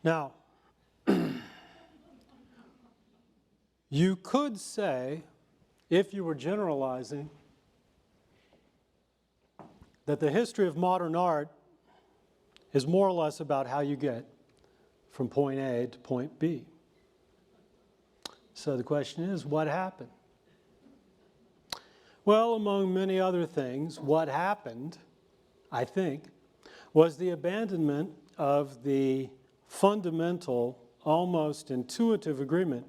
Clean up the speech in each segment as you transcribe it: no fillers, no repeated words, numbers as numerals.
Now, you could say, if you were generalizing, that the history of modern art is more or less about how you get from point A to point B. So the question is, what happened? Well, among many other things, what happened, I think, was the abandonment of the fundamental, almost intuitive agreement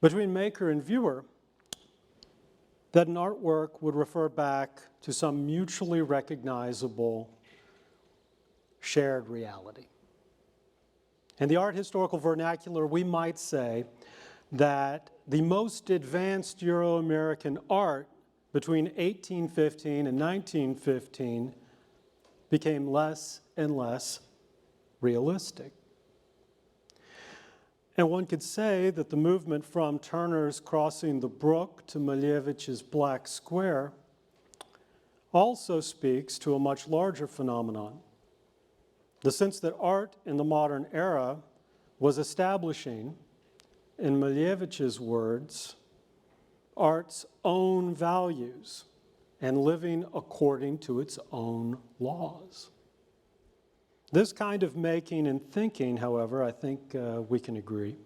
between maker and viewer that an artwork would refer back to some mutually recognizable shared reality. In the art historical vernacular, we might say that the most advanced Euro-American art between 1815 and 1915 became less and less realistic. And one could say that the movement from Turner's Crossing the Brook to Malevich's Black Square also speaks to a much larger phenomenon. The sense that art in the modern era was establishing, in Malevich's words, art's own values and living according to its own laws. This kind of making and thinking, however, I think we can agree,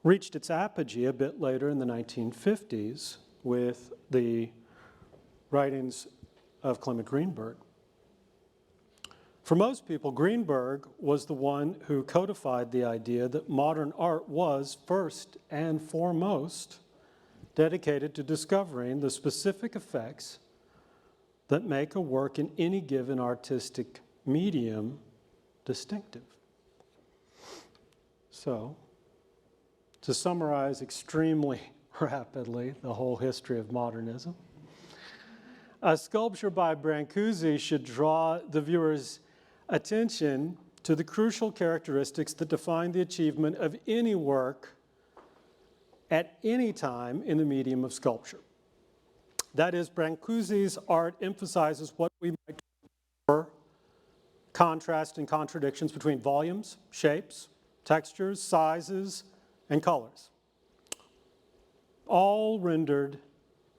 reached its apogee a bit later in the 1950s with the writings of Clement Greenberg. For most people, Greenberg was the one who codified the idea that modern art was, first and foremost, dedicated to discovering the specific effects that make a work in any given artistic medium distinctive. So, to summarize extremely rapidly the whole history of modernism, a sculpture by Brancusi should draw the viewer's attention to the crucial characteristics that define the achievement of any work at any time in the medium of sculpture. That is, Brancusi's art emphasizes what we might call contrast and contradictions between volumes, shapes, textures, sizes, and colors, all rendered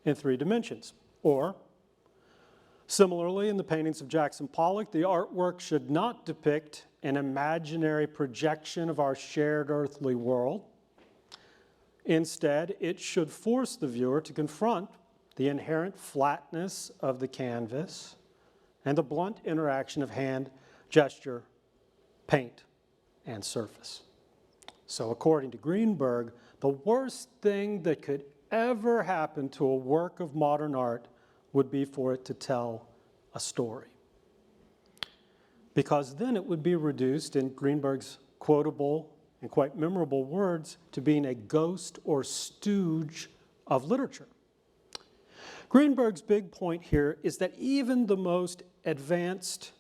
in 3 dimensions. Or, similarly, in the paintings of Jackson Pollock, the artwork should not depict an imaginary projection of our shared earthly world. Instead, it should force the viewer to confront the inherent flatness of the canvas and the blunt interaction of hand, gesture, paint, and surface. So according to Greenberg, the worst thing that could ever happen to a work of modern art would be for it to tell a story. Because then it would be reduced, in Greenberg's quotable and quite memorable words, to being a ghost or stooge of literature. Greenberg's big point here is that even the most advanced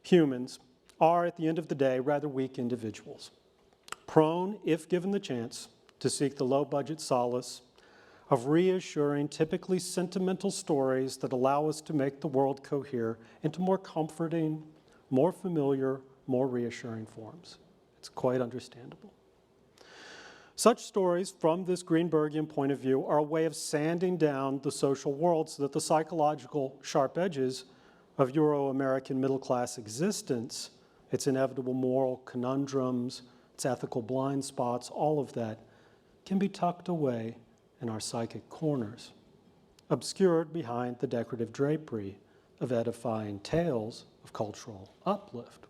humans are, at the end of the day, rather weak individuals, prone, if given the chance, to seek the low-budget solace of reassuring, typically sentimental stories that allow us to make the world cohere into more comforting, more familiar, more reassuring forms. It's quite understandable. Such stories, from this Greenbergian point of view, are a way of sanding down the social world so that the psychological sharp edges of Euro-American middle-class existence, its inevitable moral conundrums, its ethical blind spots, all of that can be tucked away in our psychic corners, obscured behind the decorative drapery of edifying tales of cultural uplift.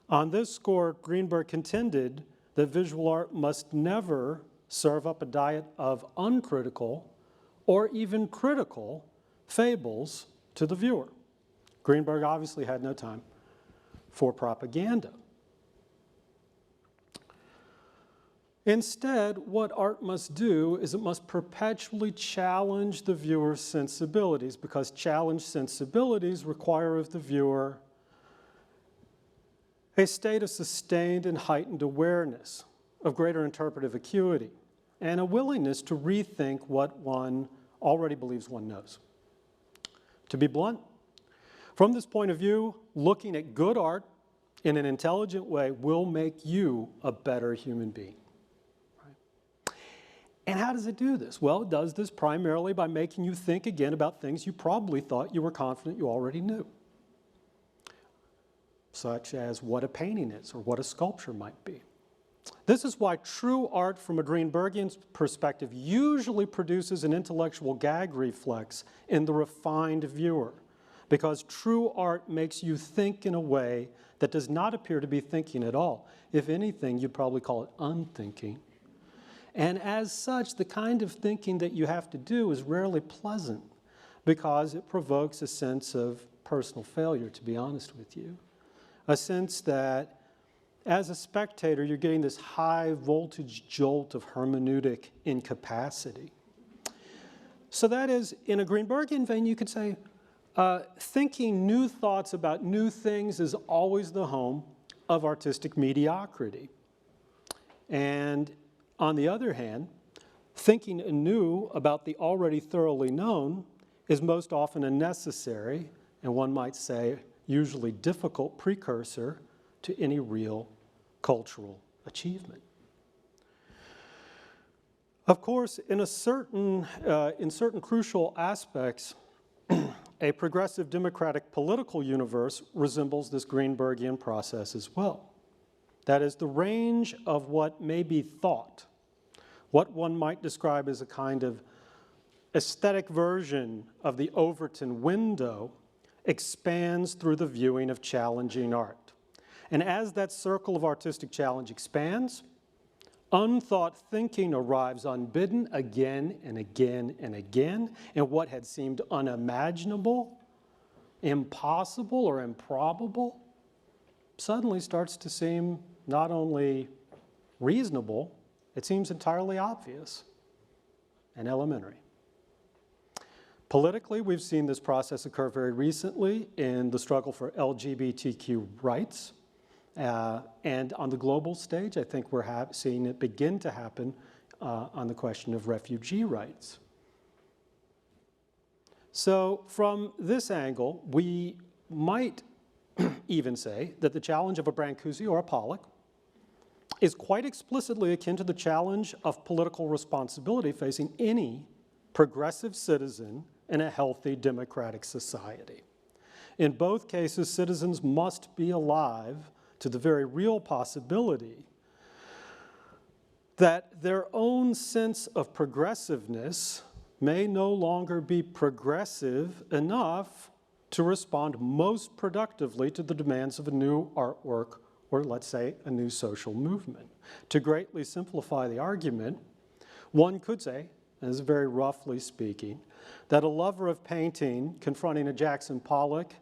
On this score, Greenberg contended that visual art must never serve up a diet of uncritical or even critical fables to the viewer. Greenberg obviously had no time for propaganda. Instead, what art must do is it must perpetually challenge the viewer's sensibilities, because challenged sensibilities require of the viewer a state of sustained and heightened awareness, of greater interpretive acuity, and a willingness to rethink what one already believes one knows. To be blunt, from this point of view, looking at good art in an intelligent way will make you a better human being. Right? And how does it do this? Well, it does this primarily by making you think again about things you probably thought you were confident you already knew, such as what a painting is or what a sculpture might be. This is why true art from a Greenbergian perspective usually produces an intellectual gag reflex in the refined viewer, because true art makes you think in a way that does not appear to be thinking at all. If anything, you'd probably call it unthinking. And as such, the kind of thinking that you have to do is rarely pleasant, because it provokes a sense of personal failure, to be honest with you. A sense that as a spectator, you're getting this high voltage jolt of hermeneutic incapacity. So that is, in a Greenbergian vein, you could say, thinking new thoughts about new things is always the home of artistic mediocrity. And on the other hand, thinking anew about the already thoroughly known is most often a necessary, and one might say, usually difficult precursor to any real cultural achievement. Of course, in certain crucial aspects, a progressive democratic political universe resembles this Greenbergian process as well. That is, the range of what may be thought, what one might describe as a kind of aesthetic version of the Overton window, expands through the viewing of challenging art. And as that circle of artistic challenge expands, unthought thinking arrives unbidden again and again and again, and what had seemed unimaginable, impossible, or improbable suddenly starts to seem not only reasonable, it seems entirely obvious and elementary. Politically, we've seen this process occur very recently in the struggle for LGBTQ rights. And on the global stage, I think we're seeing it begin to happen on the question of refugee rights. So from this angle, we might even say that the challenge of a Brancusi or a Pollock is quite explicitly akin to the challenge of political responsibility facing any progressive citizen in a healthy democratic society. In both cases, citizens must be alive to the very real possibility that their own sense of progressiveness may no longer be progressive enough to respond most productively to the demands of a new artwork or, let's say, a new social movement. To greatly simplify the argument, one could say, as very roughly speaking, that a lover of painting confronting a Jackson Pollock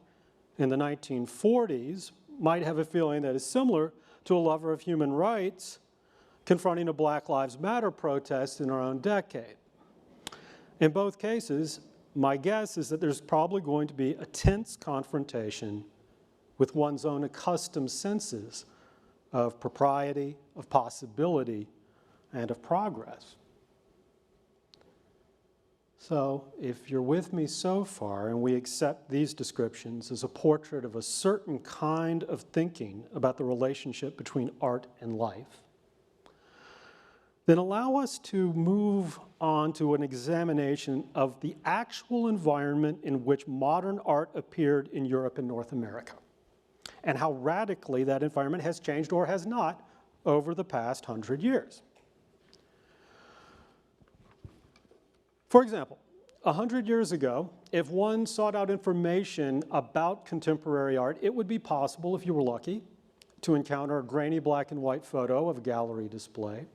in the 1940s might have a feeling that is similar to a lover of human rights confronting a Black Lives Matter protest in our own decade. In both cases, my guess is that there's probably going to be a tense confrontation with one's own accustomed senses of propriety, of possibility, and of progress. So if you're with me so far and we accept these descriptions as a portrait of a certain kind of thinking about the relationship between art and life, then allow us to move on to an examination of the actual environment in which modern art appeared in Europe and North America, and how radically that environment has changed or has not over the past 100 years. For example, 100 years ago, if one sought out information about contemporary art, it would be possible, if you were lucky, to encounter a grainy black and white photo of a gallery display,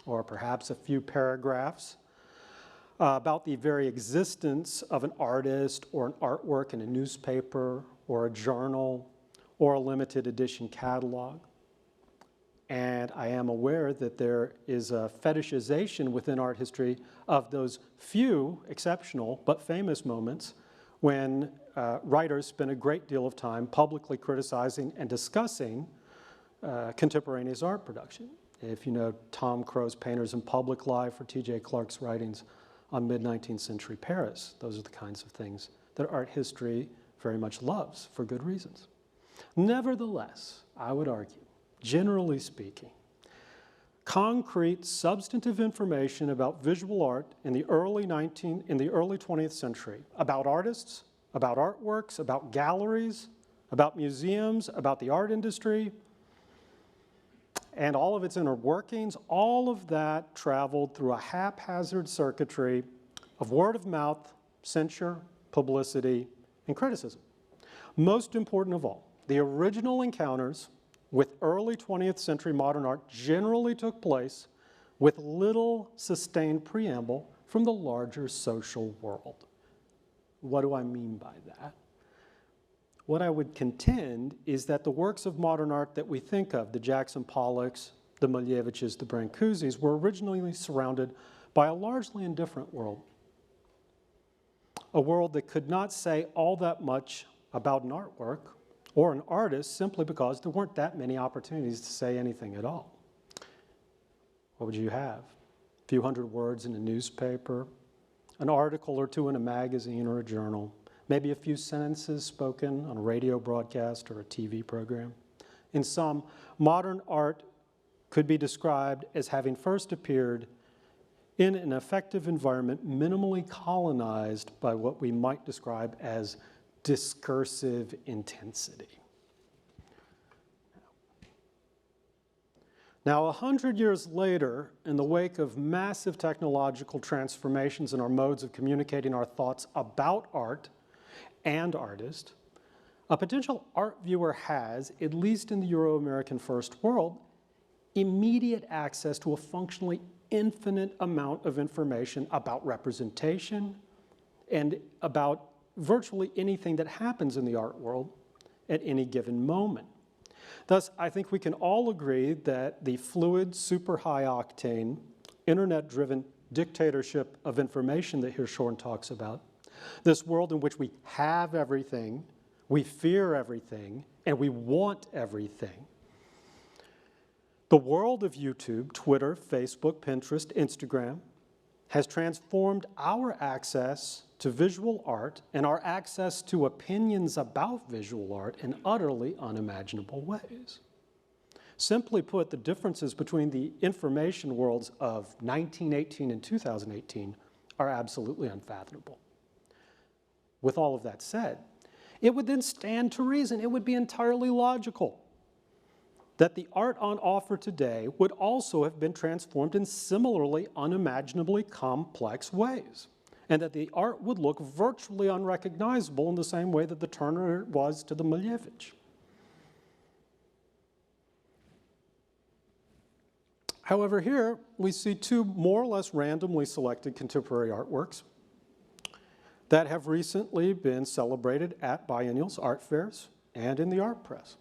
or perhaps a few paragraphs about the very existence of an artist or an artwork in a newspaper or a journal or a limited edition catalog. And I am aware that there is a fetishization within art history of those few exceptional but famous moments when writers spend a great deal of time publicly criticizing and discussing contemporaneous art production. If you know Tom Crowe's Painters in Public Life or T.J. Clark's writings on mid-19th century Paris, those are the kinds of things that art history very much loves for good reasons. Nevertheless, I would argue, generally speaking, concrete, substantive information about visual art in the early 20th century, about artists, about artworks, about galleries, about museums, about the art industry, and all of its inner workings, all of that traveled through a haphazard circuitry of word of mouth, censure, publicity, and criticism. Most important of all, the original encounters with early 20th century modern art generally took place with little sustained preamble from the larger social world. What do I mean by that? What I would contend is that the works of modern art that we think of, the Jackson Pollocks, the Maleviches, the Brancusis, were originally surrounded by a largely indifferent world. A world that could not say all that much about an artwork or an artist simply because there weren't that many opportunities to say anything at all. What would you have? A few hundred words in a newspaper, an article or two in a magazine or a journal, maybe a few sentences spoken on a radio broadcast or a TV program. In sum, modern art could be described as having first appeared in an effective environment minimally colonized by what we might describe as discursive intensity. Now, 100 years later, in the wake of massive technological transformations in our modes of communicating our thoughts about art and artist, a potential art viewer has, at least in the Euro-American First World, immediate access to a functionally infinite amount of information about representation and about virtually anything that happens in the art world at any given moment. Thus, I think we can all agree that the fluid, super high-octane, internet-driven dictatorship of information that Hirschhorn talks about, this world in which we have everything, we fear everything, and we want everything. The world of YouTube, Twitter, Facebook, Pinterest, Instagram has transformed our access to visual art and our access to opinions about visual art in utterly unimaginable ways. Simply put, the differences between the information worlds of 1918 and 2018 are absolutely unfathomable. With all of that said, it would then stand to reason, it would be entirely logical that the art on offer today would also have been transformed in similarly unimaginably complex ways, and that the art would look virtually unrecognizable in the same way that the Turner was to the Malevich. However, here we see two more or less randomly selected contemporary artworks that have recently been celebrated at biennials, art fairs, and in the art press.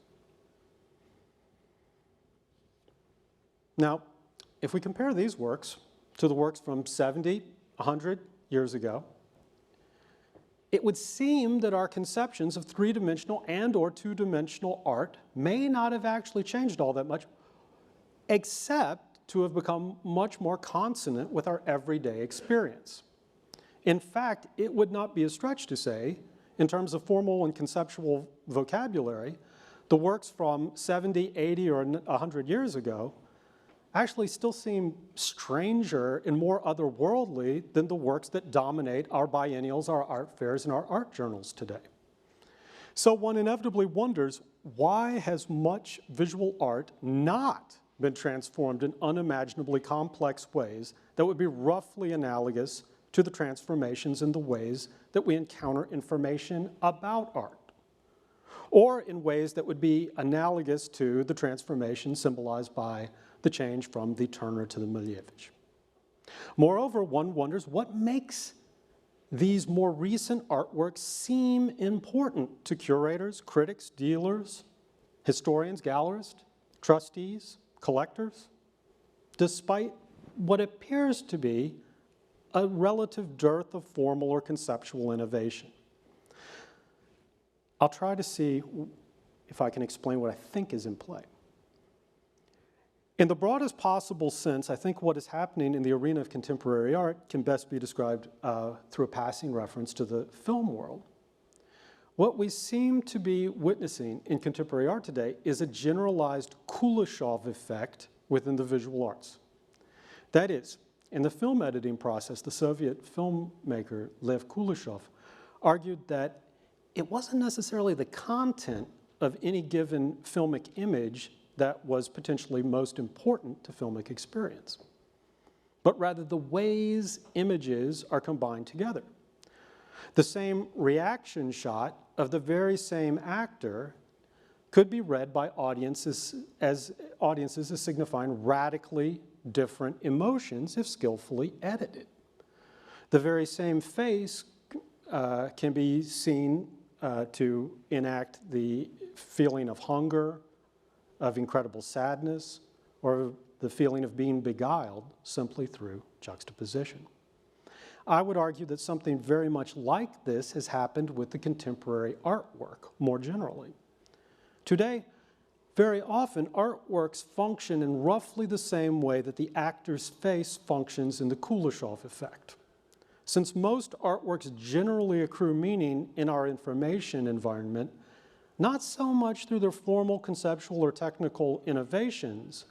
Now, if we compare these works to the works from 70, 100 years ago, it would seem that our conceptions of three-dimensional and or two-dimensional art may not have actually changed all that much, except to have become much more consonant with our everyday experience. In fact, it would not be a stretch to say, in terms of formal and conceptual vocabulary, the works from 70, 80, or 100 years ago actually still seem stranger and more otherworldly than the works that dominate our biennials, our art fairs, and our art journals today. So one inevitably wonders, why has much visual art not been transformed in unimaginably complex ways that would be roughly analogous to the transformations in the ways that we encounter information about art, or in ways that would be analogous to the transformation symbolized by the change from the Turner to the Malevich. Moreover, one wonders what makes these more recent artworks seem important to curators, critics, dealers, historians, gallerists, trustees, collectors, despite what appears to be a relative dearth of formal or conceptual innovation. I'll try to see if I can explain what I think is in play. In the broadest possible sense, I think what is happening in the arena of contemporary art can best be described through a passing reference to the film world. what we seem to be witnessing in contemporary art today is a generalized Kuleshov effect within the visual arts. That is, in the film editing process, the Soviet filmmaker Lev Kuleshov argued that it wasn't necessarily the content of any given filmic image that was potentially most important to filmic experience, but rather the ways images are combined together. The same reaction shot of the very same actor could be read by audiences as signifying radically different emotions if skillfully edited. The very same face can be seen to enact the feeling of hunger, of incredible sadness, or the feeling of being beguiled simply through juxtaposition. I would argue that something very much like this has happened with the contemporary artwork more generally. Today, very often, artworks function in roughly the same way that the actor's face functions in the Kuleshov effect. Since most artworks generally accrue meaning in our information environment, not so much through their formal conceptual or technical innovations,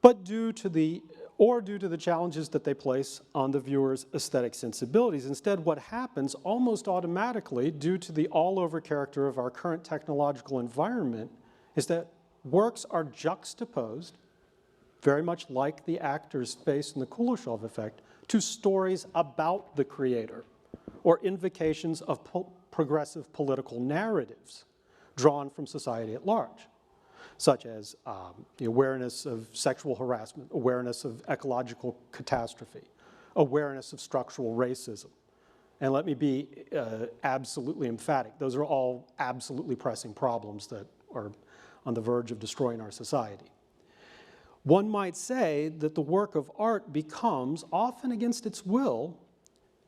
but due to the challenges that they place on the viewer's aesthetic sensibilities. Instead, what happens almost automatically, due to the all-over character of our current technological environment, is that works are juxtaposed, very much like the actor's face in the Kuleshov effect, to stories about the creator, or invocations of progressive political narratives drawn from society at large, such as the awareness of sexual harassment, awareness of ecological catastrophe, awareness of structural racism. And let me be absolutely emphatic. Those are all absolutely pressing problems that are on the verge of destroying our society. One might say that the work of art becomes, often against its will,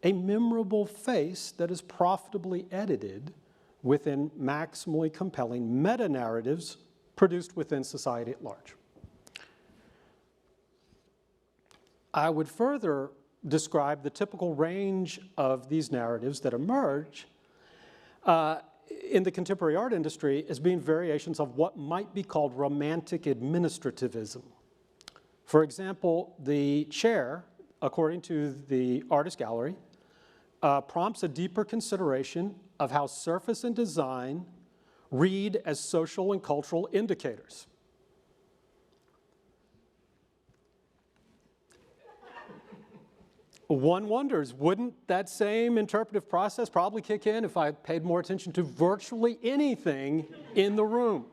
a memorable face that is profitably edited within maximally compelling meta-narratives produced within society at large. I would further describe the typical range of these narratives that emerge in the contemporary art industry as being variations of what might be called romantic administrativism. For example, the chair, according to the artist gallery, prompts a deeper consideration of how surface and design read as social and cultural indicators. One wonders, wouldn't that same interpretive process probably kick in if I paid more attention to virtually anything in the room?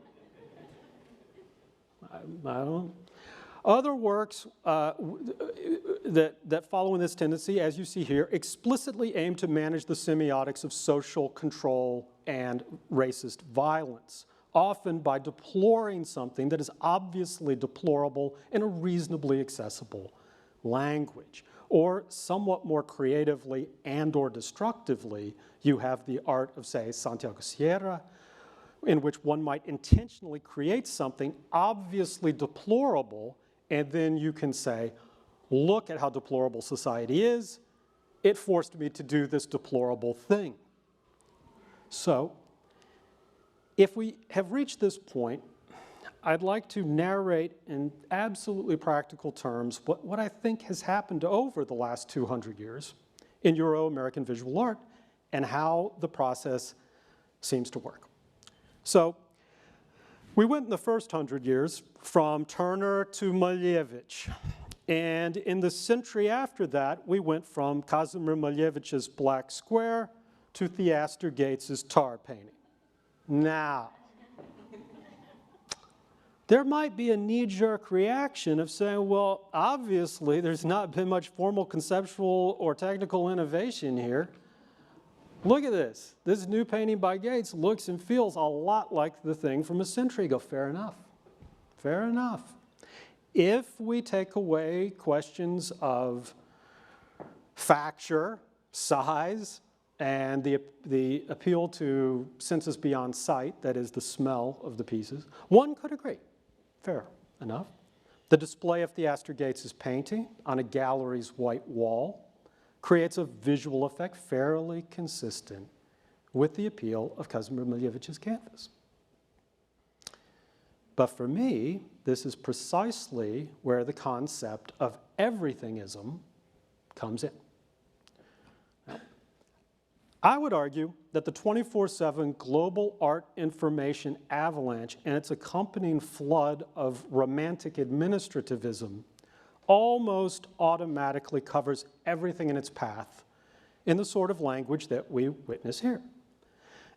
I don't know. Other works that follow in this tendency, as you see here, explicitly aim to manage the semiotics of social control and racist violence, often by deploring something that is obviously deplorable in a reasonably accessible language. Or somewhat more creatively and or destructively, you have the art of, say, Santiago Sierra, in which one might intentionally create something obviously deplorable, and then you can say, look at how deplorable society is. It forced me to do this deplorable thing. So, if we have reached this point, I'd like to narrate in absolutely practical terms what I think has happened over the last 200 years in Euro-American visual art and how the process seems to work. So, we went in the first 100 years from Turner to Malevich. And in the century after that, we went from Kazimir Malevich's Black Square to Theaster Gates' tar painting. Now, there might be a knee-jerk reaction of saying, well, obviously there's not been much formal conceptual or technical innovation here. Look at this. This new painting by Gates looks and feels a lot like the thing from a century ago. Fair enough. Fair enough. If we take away questions of facture, size, and the appeal to senses beyond sight, that is the smell of the pieces, one could agree. Fair enough. The display of Theaster Gates' painting on a gallery's white wall creates a visual effect fairly consistent with the appeal of Kazimir Milevich's canvas. But for me, this is precisely where the concept of everythingism comes in. Now, I would argue that the 24/7 global art information avalanche and its accompanying flood of romantic administrativism almost automatically covers everything in its path in the sort of language that we witness here.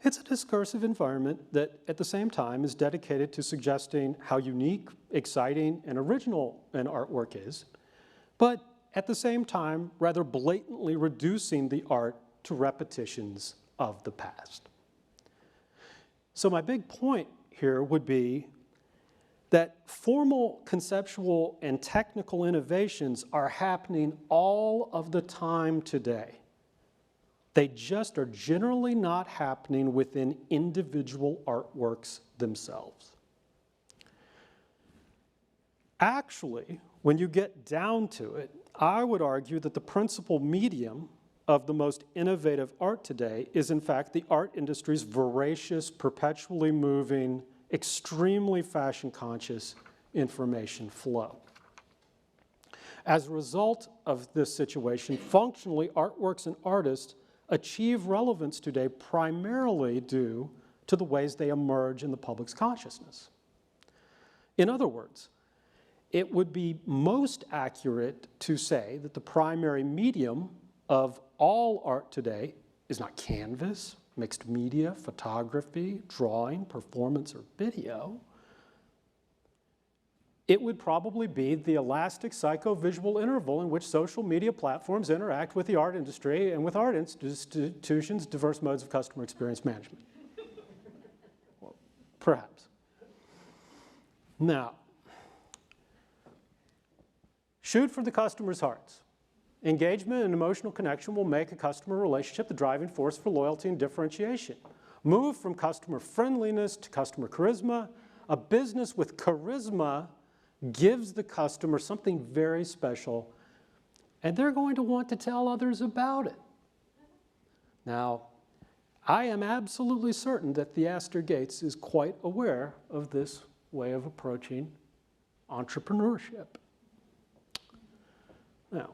It's a discursive environment that at the same time is dedicated to suggesting how unique, exciting, and original an artwork is, but at the same time rather blatantly reducing the art to repetitions of the past. So my big point here would be that formal, conceptual, and technical innovations are happening all of the time today. They just are generally not happening within individual artworks themselves. Actually, when you get down to it, I would argue that the principal medium of the most innovative art today is in fact the art industry's voracious, perpetually moving, extremely fashion-conscious information flow. As a result of this situation, functionally, artworks and artists achieve relevance today primarily due to the ways they emerge in the public's consciousness. In other words, it would be most accurate to say that the primary medium of all art today is not canvas, mixed media, photography, drawing, performance, or video. It would probably be the elastic psycho-visual interval in which social media platforms interact with the art industry and with art institutions' diverse modes of customer experience management. Well, perhaps. Now, shoot for the customer's hearts. Engagement and emotional connection will make a customer relationship the driving force for loyalty and differentiation. Move from customer friendliness to customer charisma. A business with charisma gives the customer something very special, and they're going to want to tell others about it. Now, I am absolutely certain that Theaster Gates is quite aware of this way of approaching entrepreneurship. Now,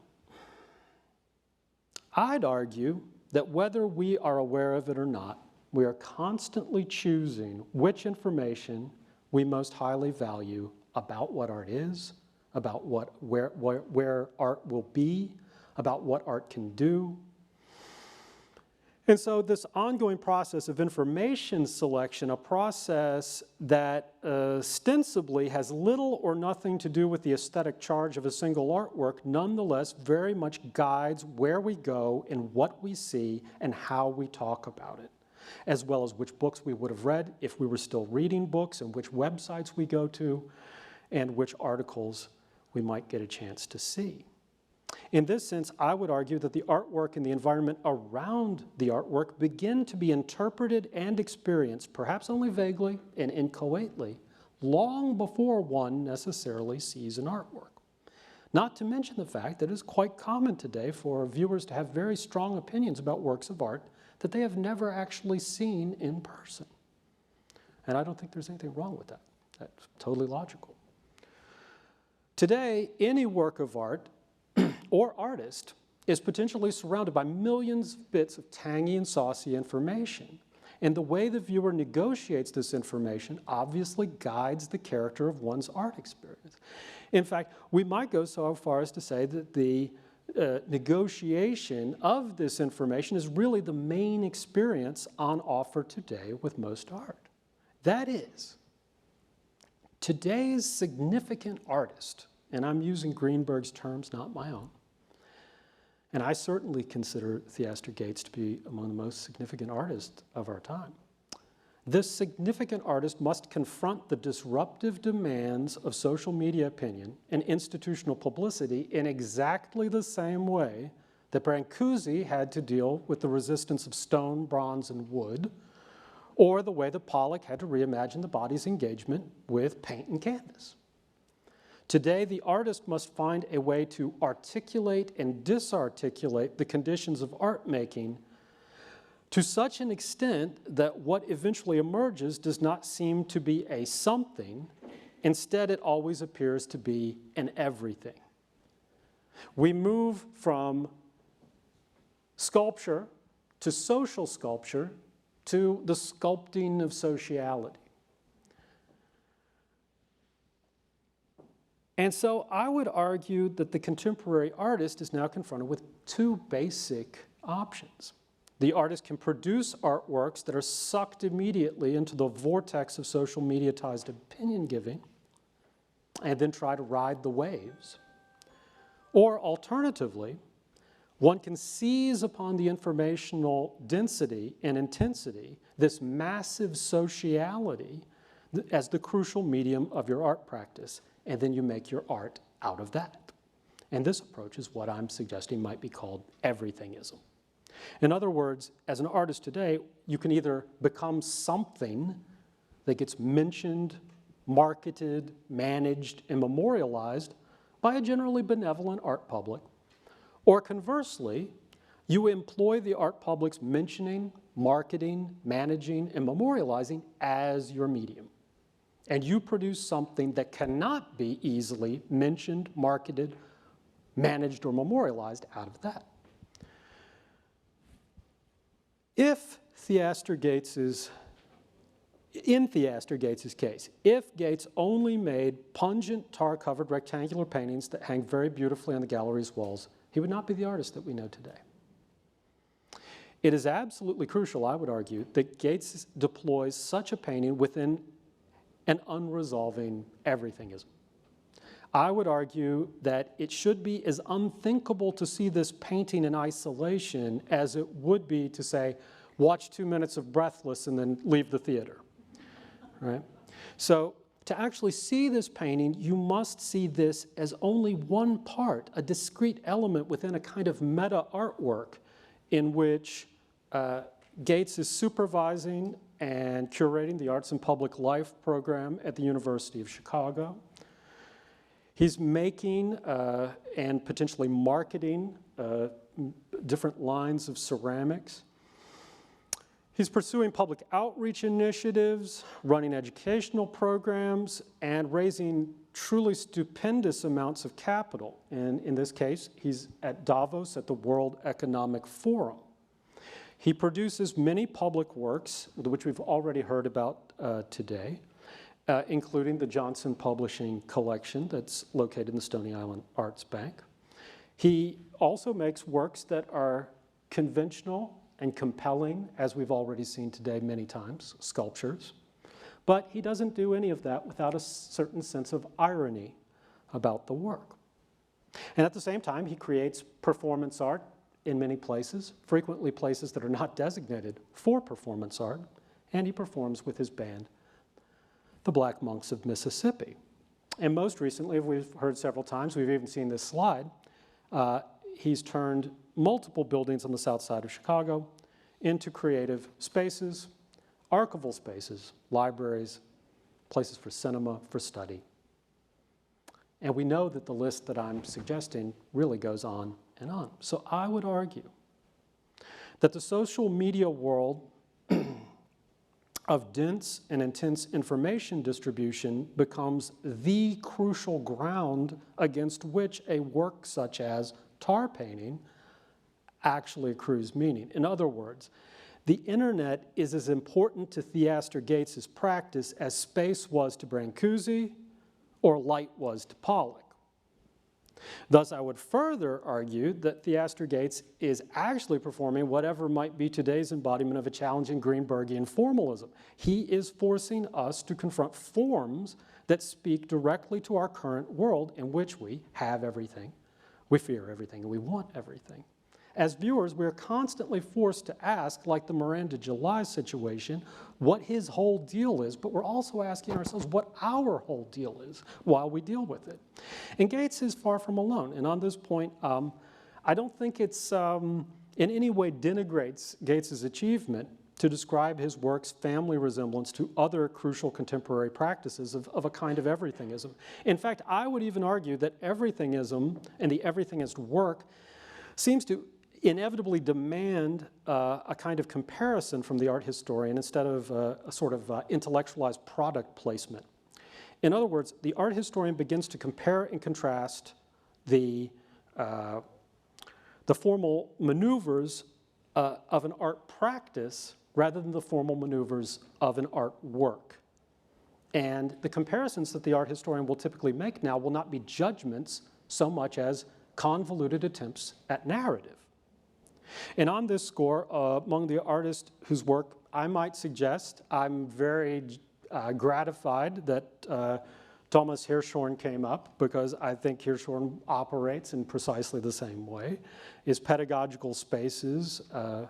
I'd argue that whether we are aware of it or not, we are constantly choosing which information we most highly value about what art is, about where art will be, about what art can do. And so this ongoing process of information selection, a process that ostensibly has little or nothing to do with the aesthetic charge of a single artwork, nonetheless very much guides where we go and what we see and how we talk about it, as well as which books we would have read if we were still reading books, and which websites we go to, and which articles we might get a chance to see. In this sense, I would argue that the artwork and the environment around the artwork begin to be interpreted and experienced, perhaps only vaguely and inchoately, long before one necessarily sees an artwork. Not to mention the fact that it is quite common today for viewers to have very strong opinions about works of art that they have never actually seen in person. And I don't think there's anything wrong with that. That's totally logical. Today, any work of art or artist is potentially surrounded by millions of bits of tangy and saucy information. And the way the viewer negotiates this information obviously guides the character of one's art experience. In fact, we might go so far as to say that the negotiation of this information is really the main experience on offer today with most art. That is, today's significant artist, and I'm using Greenberg's terms, not my own, and I certainly consider Theaster Gates to be among the most significant artists of our time. This significant artist must confront the disruptive demands of social media opinion and institutional publicity in exactly the same way that Brancusi had to deal with the resistance of stone, bronze, and wood, or the way that Pollock had to reimagine the body's engagement with paint and canvas. Today, the artist must find a way to articulate and disarticulate the conditions of art making to such an extent that what eventually emerges does not seem to be a something. Instead, it always appears to be an everything. We move from sculpture to social sculpture to the sculpting of sociality. And so I would argue that the contemporary artist is now confronted with two basic options. The artist can produce artworks that are sucked immediately into the vortex of social mediatized opinion giving and then try to ride the waves. Or alternatively, one can seize upon the informational density and intensity, this massive sociality, as the crucial medium of your art practice, and then you make your art out of that. And this approach is what I'm suggesting might be called everythingism. In other words, as an artist today, you can either become something that gets mentioned, marketed, managed, and memorialized by a generally benevolent art public, or conversely, you employ the art public's mentioning, marketing, managing, and memorializing as your medium. And you produce something that cannot be easily mentioned, marketed, managed, or memorialized out of that. In Theaster Gates' case, if Gates only made pungent tar-covered rectangular paintings that hang very beautifully on the gallery's walls, he would not be the artist that we know today. It is absolutely crucial, I would argue, that Gates deploys such a painting within an unresolving everythingism. I would argue that it should be as unthinkable to see this painting in isolation as it would be to say, watch 2 minutes of Breathless and then leave the theater, right? So to actually see this painting, you must see this as only one part, a discrete element within a kind of meta artwork in which Gates is supervising and curating the Arts and Public Life program at the University of Chicago. He's making and potentially marketing different lines of ceramics. He's pursuing public outreach initiatives, running educational programs, and raising truly stupendous amounts of capital. And in this case, he's at Davos at the World Economic Forum. He produces many public works, which we've already heard about today, including the Johnson Publishing Collection that's located in the Stony Island Arts Bank. He also makes works that are conventional and compelling, as we've already seen today many times, sculptures. But he doesn't do any of that without a certain sense of irony about the work. And at the same time, he creates performance art in many places, frequently places that are not designated for performance art, and he performs with his band, the Black Monks of Mississippi. And most recently, we've heard several times, we've even seen this slide, he's turned multiple buildings on the south side of Chicago into creative spaces, archival spaces, libraries, places for cinema, for study. And we know that the list that I'm suggesting really goes on and on. So I would argue that the social media world of dense and intense information distribution becomes the crucial ground against which a work such as tar painting actually accrues meaning. In other words, the internet is as important to Theaster Gates' practice as space was to Brancusi or light was to Pollock. Thus, I would further argue that Theaster Gates is actually performing whatever might be today's embodiment of a challenging Greenbergian formalism. He is forcing us to confront forms that speak directly to our current world in which we have everything, we fear everything, and we want everything. As viewers, we're constantly forced to ask, like the Miranda July situation, what his whole deal is, but we're also asking ourselves what our whole deal is while we deal with it. And Gates is far from alone. And on this point, I don't think it's in any way denigrates Gates's achievement to describe his work's family resemblance to other crucial contemporary practices of a kind of everythingism. In fact, I would even argue that everythingism and the everythingist work seems to inevitably demand a kind of comparison from the art historian instead of a sort of intellectualized product placement. In other words, the art historian begins to compare and contrast the formal maneuvers of an art practice rather than the formal maneuvers of an art work. And the comparisons that the art historian will typically make now will not be judgments so much as convoluted attempts at narrative. And on this score, among the artists whose work I might suggest, I'm very gratified that Thomas Hirschhorn came up, because I think Hirschhorn operates in precisely the same way. His pedagogical spaces are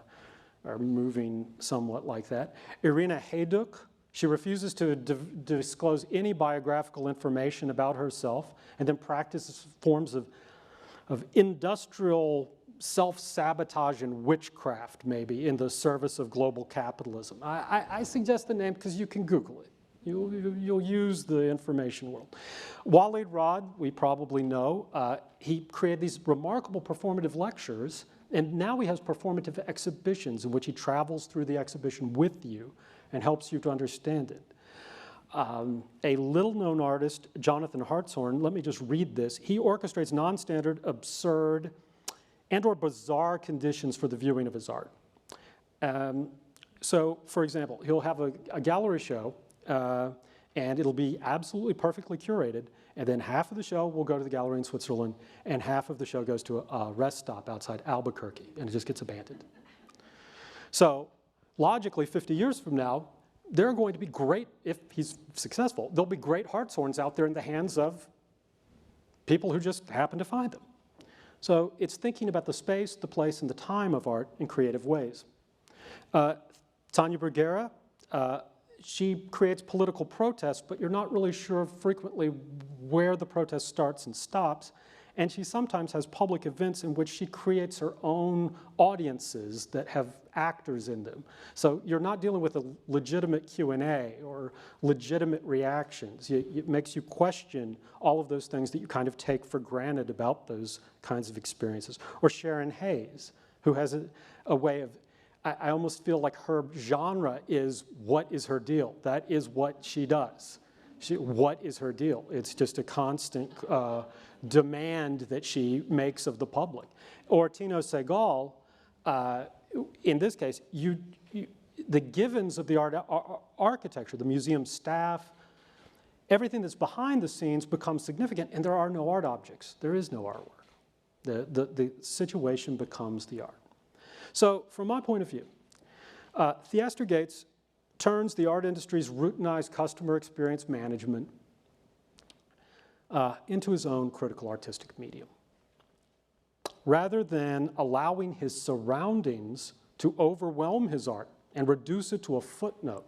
moving somewhat like that. Irina Hayduk, she refuses to disclose any biographical information about herself and then practices forms of industrial self-sabotage and witchcraft, maybe, in the service of global capitalism. I suggest the name because you can Google it. You'll use the information world. Walid Rod, we probably know, he created these remarkable performative lectures, and now he has performative exhibitions in which he travels through the exhibition with you and helps you to understand it. A little-known artist, Jonathan Hartshorn, let me just read this. He orchestrates non-standard, absurd, and/or bizarre conditions for the viewing of his art. So, for example, he'll have a gallery show, and it'll be absolutely perfectly curated, and then half of the show will go to the gallery in Switzerland, and half of the show goes to a rest stop outside Albuquerque, and it just gets abandoned. So, logically, 50 years from now, there are going to be great, if he's successful, there'll be great Hartshorns out there in the hands of people who just happen to find them. So it's thinking about the space, the place, and the time of art in creative ways. Tanya Bruguera, she creates political protest, but you're not really sure frequently where the protest starts and stops. And she sometimes has public events in which she creates her own audiences that have actors in them. So you're not dealing with a legitimate Q&A or legitimate reactions. It makes you question all of those things that you kind of take for granted about those kinds of experiences. Or Sharon Hayes, who has a way of, I almost feel like her genre is what is her deal. That is what she does. What is her deal? It's just a constant demand that she makes of the public. Or Tino Segal, in this case, the givens of the architecture, the museum staff, everything that's behind the scenes becomes significant, and there are no art objects. There is no artwork. The situation becomes the art. So from my point of view, Theaster Gates turns the art industry's routinized customer experience management into his own critical artistic medium. Rather than allowing his surroundings to overwhelm his art and reduce it to a footnote,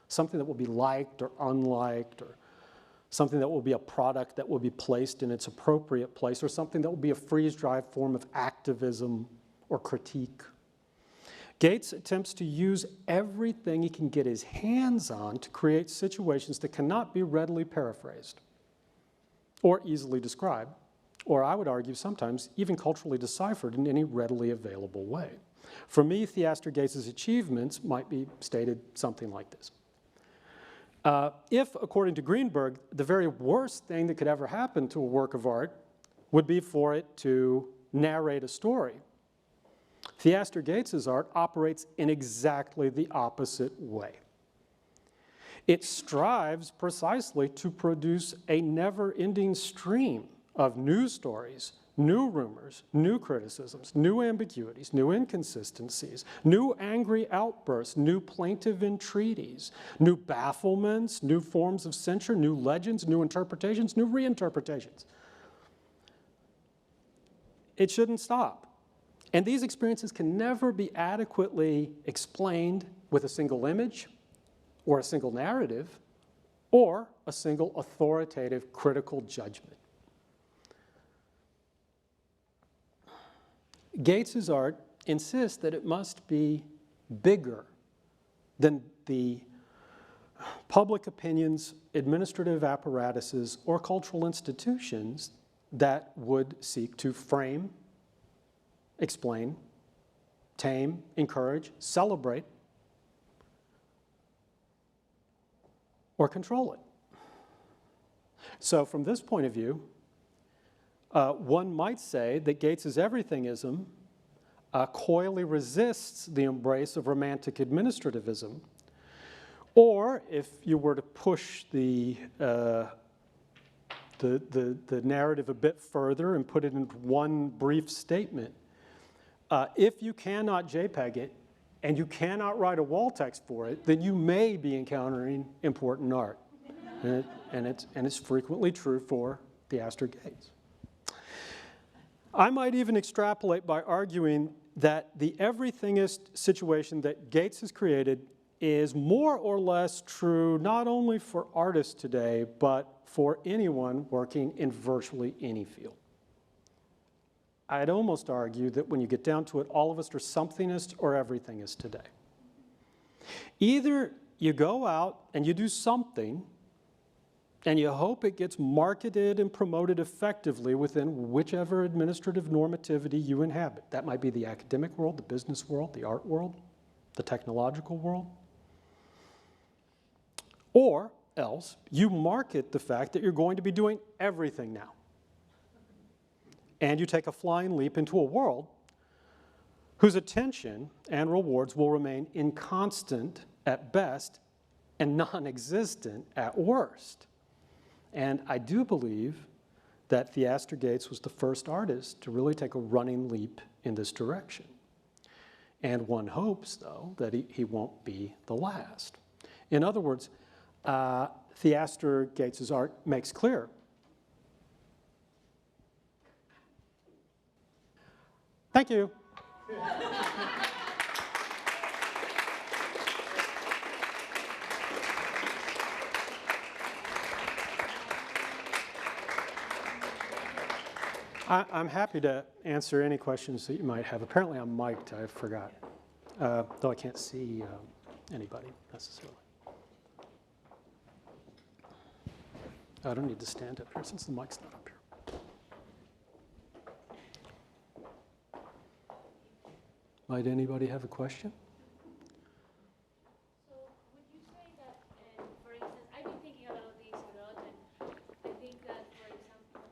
something that will be liked or unliked, or something that will be a product that will be placed in its appropriate place, or something that will be a freeze-drive form of activism or critique, Gates attempts to use everything he can get his hands on to create situations that cannot be readily paraphrased or easily described, or I would argue sometimes even culturally deciphered in any readily available way. For me, Theaster Gates' achievements might be stated something like this. If, according to Greenberg, the very worst thing that could ever happen to a work of art would be for it to narrate a story, Theaster Gates' art operates in exactly the opposite way. It strives precisely to produce a never-ending stream of new stories, new rumors, new criticisms, new ambiguities, new inconsistencies, new angry outbursts, new plaintive entreaties, new bafflements, new forms of censure, new legends, new interpretations, new reinterpretations. It shouldn't stop. And these experiences can never be adequately explained with a single image or a single narrative or a single authoritative critical judgment. Gates's art insists that it must be bigger than the public opinions, administrative apparatuses, or cultural institutions that would seek to frame, explain, tame, encourage, celebrate, or control it. So from this point of view, one might say that Gates's everythingism coyly resists the embrace of romantic administrativism. Or if you were to push the narrative a bit further and put it into one brief statement, if you cannot JPEG it and you cannot write a wall text for it, then you may be encountering important art. And it's frequently true for Theaster Gates. I might even extrapolate by arguing that the everythingist situation that Gates has created is more or less true not only for artists today, but for anyone working in virtually any field. I'd almost argue that when you get down to it, all of us are somethingists or everythingists today. Either you go out and you do something, and you hope it gets marketed and promoted effectively within whichever administrative normativity you inhabit. That might be the academic world, the business world, the art world, the technological world. Or else you market the fact that you're going to be doing everything now. And you take a flying leap into a world whose attention and rewards will remain inconstant at best and non-existent at worst. And I do believe that Theaster Gates was the first artist to really take a running leap in this direction. And one hopes, though, that he won't be the last. In other words, Theaster Gates' art makes clear thank you. I'm happy to answer any questions that you might have. Apparently I'm mic'd, I forgot, though I can't see anybody necessarily. I don't need to stand up here since the mic's not up here. Might anybody have a question? So would you say that, for instance, I've been thinking about this a lot, and I think that, for example,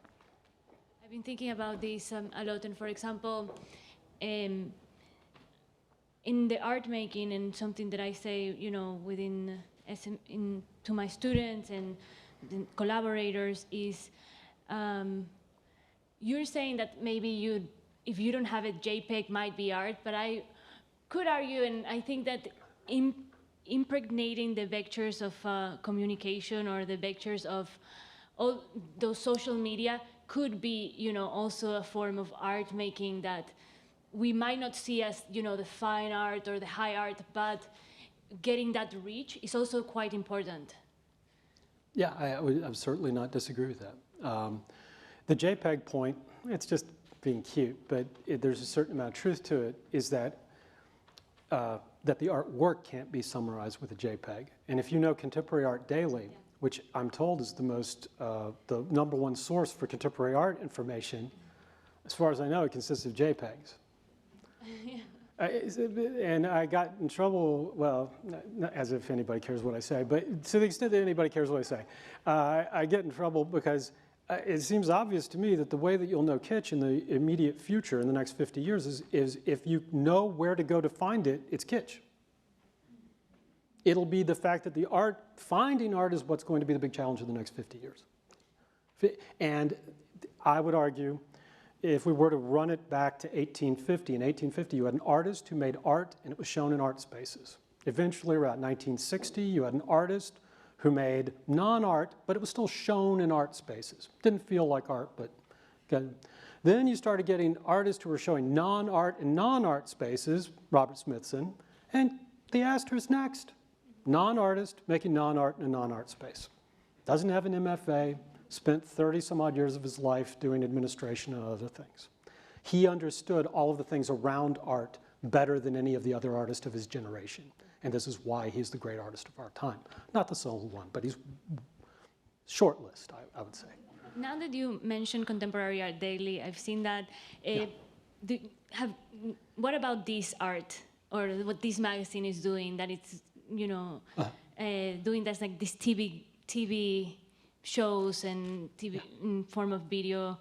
I've been thinking about this a lot, and for example, in the art making, and something that I say, you know, within to my students and the collaborators is, you're saying that maybe if you don't have it, JPEG might be art, but I could argue, and I think that impregnating the vectors of communication or the vectors of all those social media could be, you know, also a form of art making that we might not see as, you know, the fine art or the high art, but getting that reach is also quite important. Yeah, I would certainly not disagree with that. The JPEG point, it's just being cute, but there's a certain amount of truth to it, is that that the artwork can't be summarized with a JPEG. And if you know Contemporary Art Daily, yeah, which I'm told is the #1 source for contemporary art information, as far as I know, it consists of JPEGs. Yeah. And I got in trouble, well, not as if anybody cares what I say, but to the extent that anybody cares what I say, I get in trouble because it seems obvious to me that the way that you'll know kitsch in the immediate future, in the next 50 years, is if you know where to go to find it, it's kitsch. It'll be the fact that finding art is what's going to be the big challenge in the next 50 years. And I would argue, if we were to run it back to 1850, in 1850 you had an artist who made art and it was shown in art spaces. Eventually around 1960 you had an artist who made non-art, but it was still shown in art spaces. Didn't feel like art, but good. Then you started getting artists who were showing non-art and non-art spaces, Robert Smithson, and Theaster's next. Non-artist making non-art in a non-art space. Doesn't have an MFA, spent 30 some odd years of his life doing administration and other things. He understood all of the things around art better than any of the other artists of his generation. And this is why he's the great artist of our time. Not the sole one, but he's short list, I would say. Now that you mentioned Contemporary Art Daily, I've seen that what about this art or what this magazine is doing, that it's, you know, doing that's like this TV shows and TV in form of video?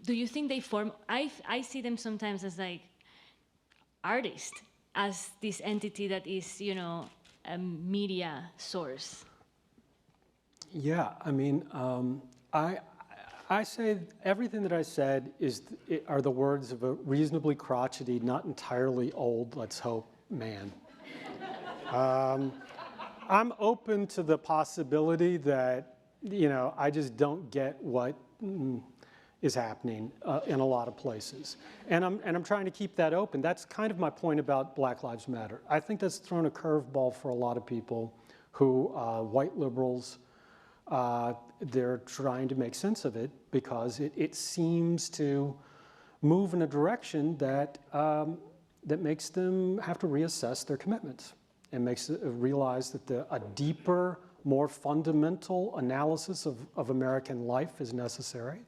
Do you think they form, I see them sometimes as like artists, as this entity that is, you know, a media source? Yeah, I mean, I say everything that I said are the words of a reasonably crotchety, not entirely old, let's hope, man. I'm open to the possibility that, you know, I just don't get what is happening in a lot of places. And I'm trying to keep that open. That's kind of my point about Black Lives Matter. I think that's thrown a curveball for a lot of people who, white liberals, they're trying to make sense of it because it seems to move in a direction that, that makes them have to reassess their commitments and makes it realize that a deeper, more fundamental analysis of American life is necessary,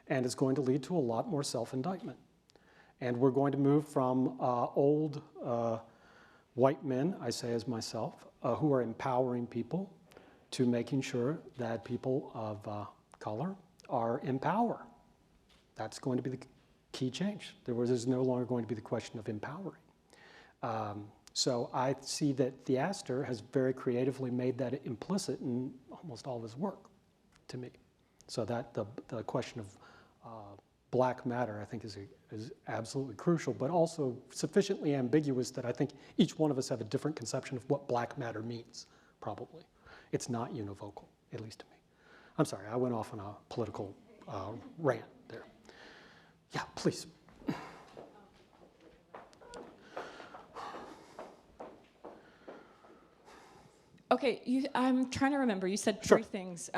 and it's going to lead to a lot more self-indictment. And we're going to move from old white men, I say as myself, who are empowering people, to making sure that people of color are in power. That's going to be the key change. There's no longer going to be the question of empowering. So I see that Theaster has very creatively made that implicit in almost all of his work, to me. So that the question of black matter, I think, is absolutely crucial, but also sufficiently ambiguous that I think each one of us have a different conception of what black matter means, probably. It's not univocal, at least to me. I'm sorry, I went off on a political rant there. Yeah, please. Okay, I'm trying to remember. You said three things.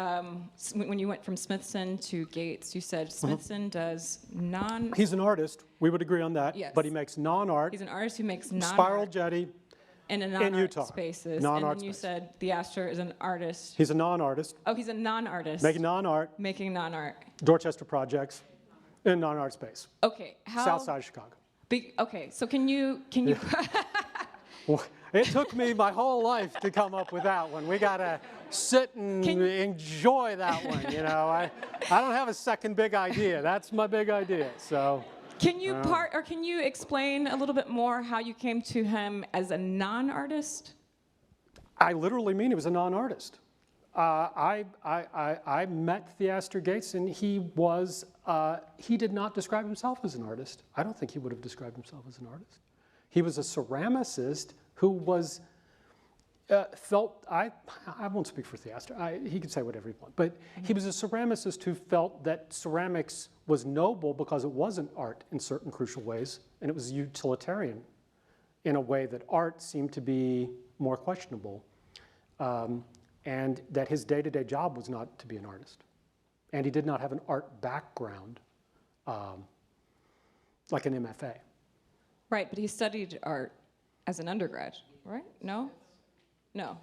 When you went from Smithson to Gates, you said Smithson does non... He's an artist. We would agree on that. Yes. But he makes non-art. He's an artist who makes non-art. Spiral Jetty. In a in Utah. non-art spaces. Non-art and then you space. said Theaster is an artist. He's a non-artist. Oh, he's a non-artist. Making non-art. Making non-art. Dorchester projects in non-art space. Okay, how... South side of Chicago. Okay, so can you... Well, it took me my whole life to come up with that one. We gotta sit and enjoy that one, you know. I don't have a second big idea. That's my big idea, so. Can you can you explain a little bit more how you came to him as a non-artist? I literally mean he was a non-artist. I met Theaster Gates, and he did not describe himself as an artist. I don't think he would have described himself as an artist. He was a ceramicist who was, I won't speak for Theaster, he could say whatever he wants, but he was a ceramicist who felt that ceramics was noble because it wasn't art in certain crucial ways, and it was utilitarian in a way that art seemed to be more questionable, and that his day-to-day job was not to be an artist. And he did not have an art background, like an MFA. Right, but he studied art as an undergrad, right? No? No.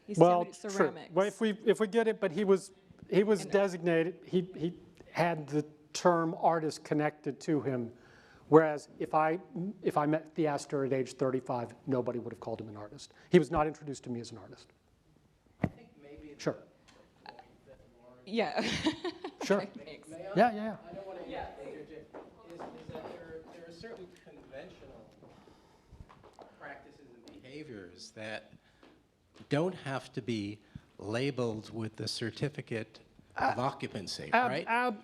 He Well, studied ceramics. well, if we get it, but he was designated. He had the term artist connected to him, whereas if I met Theaster at age 35, nobody would have called him an artist. He was not introduced to me as an artist. I think maybe it's Sure. Yeah. Sure. Thanks. Yeah, yeah, yeah. I don't want to interject. Is that there are certain conventional practices and behaviors that don't have to be labeled with the certificate of occupancy, right? I'll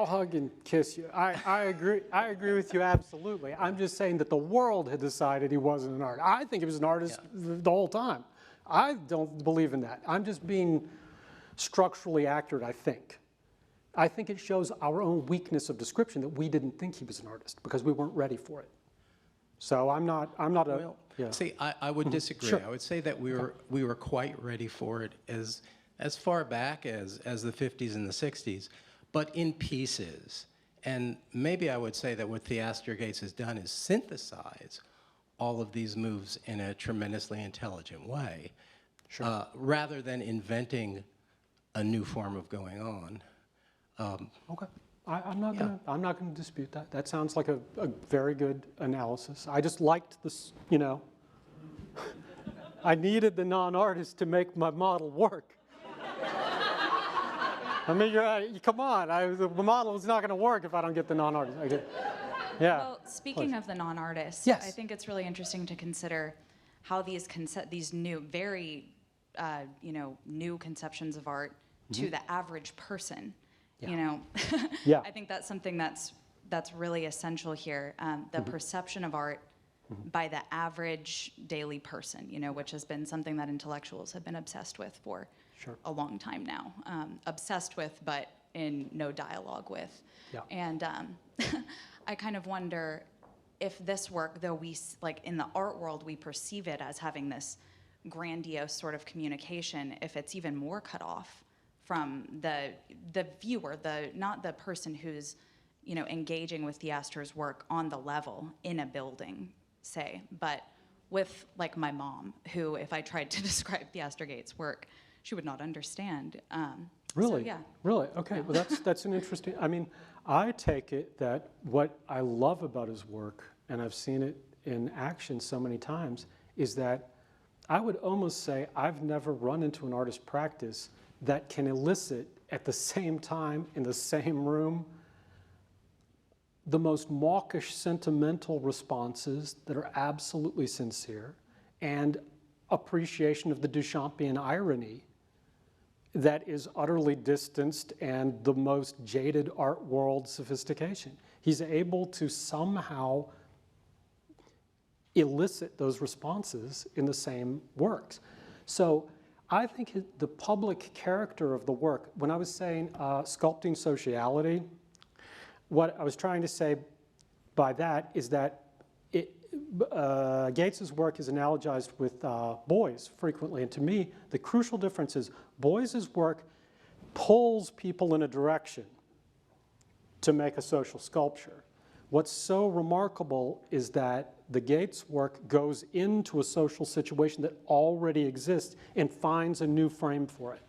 hug and kiss you. I agree. I agree with you absolutely. I'm just saying that the world had decided he wasn't an artist. I think he was an artist the whole time. I don't believe in that. I'm just being structurally accurate, I think. I think it shows our own weakness of description that we didn't think he was an artist because we weren't ready for it. So I'm not a. Well, yeah. see, I would disagree. Sure. I would say that we were quite ready for it as far back as the 50s and the 60s, but in pieces. And maybe I would say that what Theaster Gates has done is synthesize all of these moves in a tremendously intelligent way, Sure. rather than inventing a new form of going on. Okay. I'm not gonna dispute that. That sounds like a very good analysis. I just liked this, you know, I needed the non-artist to make my model work. I mean, come on, the model is not gonna work if I don't get the non-artist. Yeah. Well, speaking of the non-artists, Yes. I think it's really interesting to consider how these new, very, new conceptions of art to the average person. Yeah. You know, Yeah. I think that's something that's really essential here. The perception of art by the average daily person, you know, which has been something that intellectuals have been obsessed with for a long time now. Obsessed with, but in no dialogue with. Yeah. And I kind of wonder if this work, though in the art world, we perceive it as having this grandiose sort of communication, if it's even more cut off from the viewer, not the person who's, you know, engaging with Theaster's work on the level in a building, say, but with like my mom, who, if I tried to describe Theaster Gates' work, she would not understand. Really? So, yeah. Really? Okay. Well, that's an interesting. I mean, I take it that what I love about his work, and I've seen it in action so many times, is that I would almost say I've never run into an artist practice that can elicit at the same time in the same room the most mawkish, sentimental responses that are absolutely sincere and appreciation of the Duchampian irony that is utterly distanced and the most jaded art world sophistication. He's able to somehow elicit those responses in the same works. So I think the public character of the work, when I was saying sculpting sociality, what I was trying to say by that is that Gates's work is analogized with Boyes frequently, and to me, the crucial difference is Boyes's work pulls people in a direction to make a social sculpture. What's so remarkable is that the Gates work goes into a social situation that already exists and finds a new frame for it.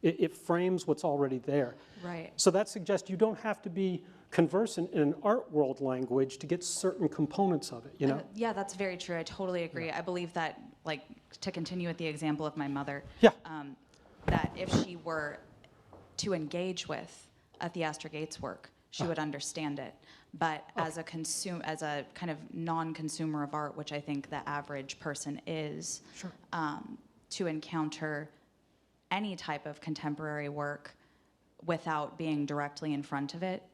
It frames what's already there. Right. So that suggests you don't have to be conversant in an art world language to get certain components of it, you know? Yeah, that's very true. I totally agree. Yeah. I believe that, like, to continue with the example of my mother, Yeah. That if she were to engage with a Theaster Gates work, she would understand it. But as a kind of non-consumer of art, which I think the average person is, Sure. To encounter any type of contemporary work without being directly in front of it,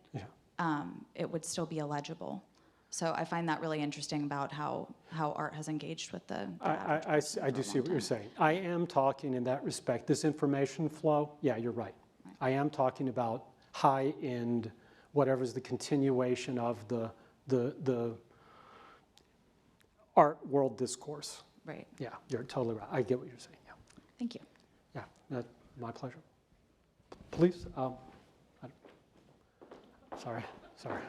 it would still be illegible. So I find that really interesting about how art has engaged with the average person I for do a see long what you're time. saying. I am talking in that respect. This information flow, yeah, you're right. I am talking about high-end, whatever's the continuation of the art world discourse. Right. Yeah, you're totally right. I get what you're saying, yeah. Thank you. Yeah, my pleasure. Please, sorry. Thank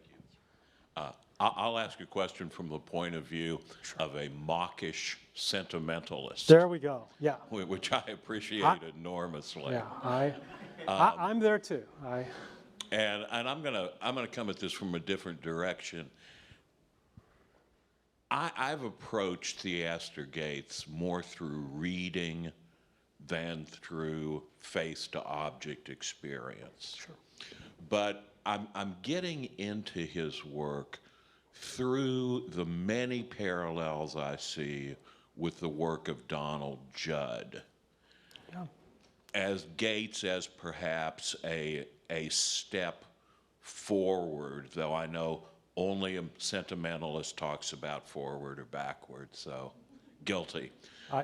you. I'll ask a question from the point of view of a mawkish sentimentalist. There we go, yeah. Which I appreciate enormously. Yeah, I'm there too. And I'm gonna come at this from a different direction. I've approached Theaster Gates more through reading than through face-to-object experience. Sure. But I'm getting into his work through the many parallels I see with the work of Donald Judd. Yeah. As Gates as perhaps a step forward, though I know only a sentimentalist talks about forward or backward, so guilty.